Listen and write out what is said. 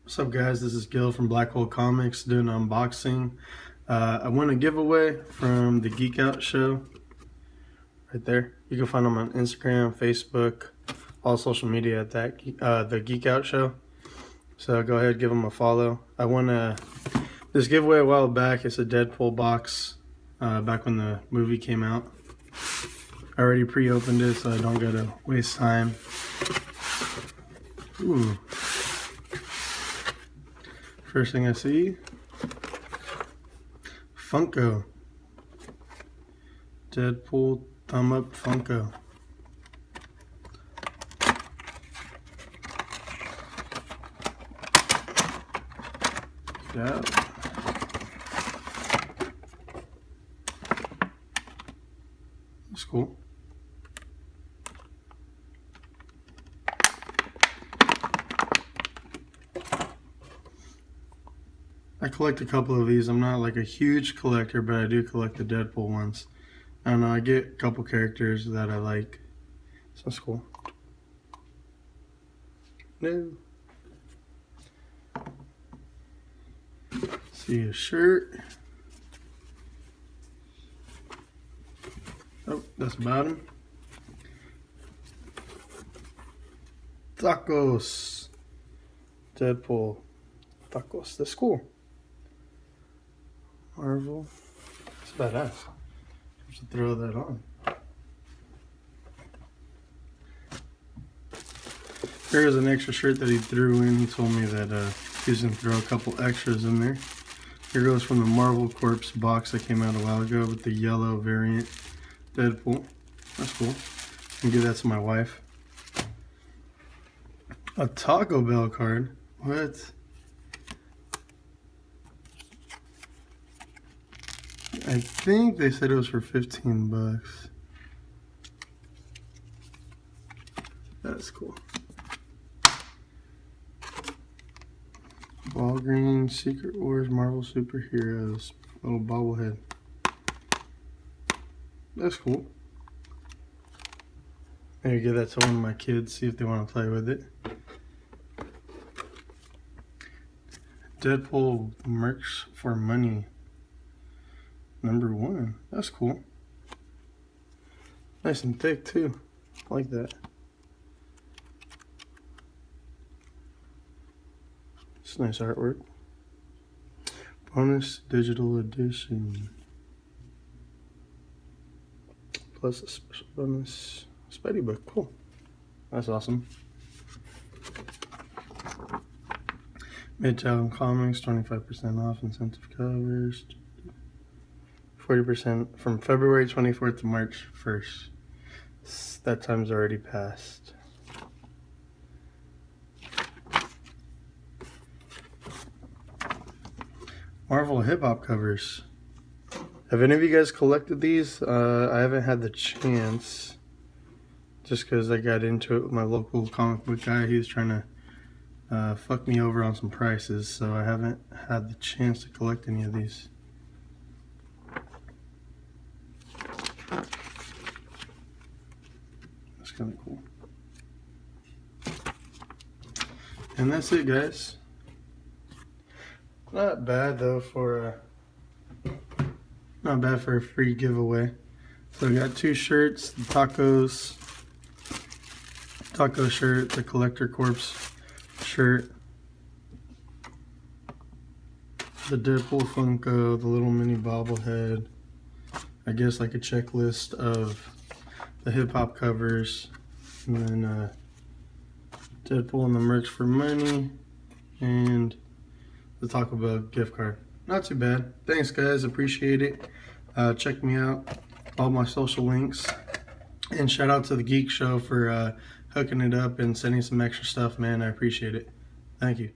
What's up, guys? This is Gil from Black Hole Comics doing an unboxing. I won a giveaway from the Geek Out Show right there. You can find them on Instagram, Facebook, all social media at that the Geek Out Show. So go ahead, give them a follow. I won this giveaway a while back. It's a Deadpool box back when the movie came out. I already pre-opened it so I don't gotta waste time. Ooh. First thing I see, Funko. Deadpool thumb up Funko. Yeah. That's cool. I collect a couple of these. I'm not like a huge collector, but I do collect the Deadpool ones. I don't know, I get a couple characters that I like. So that's cool. No. See a shirt. Oh, that's the bottom. Tacos. Deadpool. Tacos. That's cool. Marvel. It's badass. I should throw that on. Here's an extra shirt that he threw in. He told me that he's going to throw a couple extras in there. Here goes from the Marvel Corps box that came out a while ago with the yellow variant Deadpool. That's cool. I can give that to my wife. A Taco Bell card. What? I think they said it was for 15 bucks. That's cool. Walgreens, Secret Wars, Marvel Superheroes. Little bobblehead. That's cool. Maybe give that to one of my kids, see if they want to play with it. Deadpool merch for money. #1. That's cool. Nice and thick too. I like that. It's nice artwork. Bonus digital edition. Plus a special bonus Spidey book. Cool. That's awesome. Midtown Comicz, 25% off incentive covers. 40% from February 24th to March 1st. That time's already passed. Marvel hip hop covers. Have any of you guys collected these? I haven't had the chance. Just because I got into it with my local comic book guy. He was trying to fuck me over on some prices. So I haven't had the chance to collect any of these. That's kind of cool. And that's it, guys. Not bad though for a free giveaway. So I got 2 shirts, the taco shirt, the Collector Corpse shirt, the Deadpool Funko, the little mini bobblehead. I guess like a checklist of the hip hop covers, and then Deadpool and the merch for money, and the Taco Bell gift card. Not too bad. Thanks, guys. Appreciate it. Check me out. All my social links. And shout out to the Geek Show for hooking it up and sending some extra stuff, man. I appreciate it. Thank you.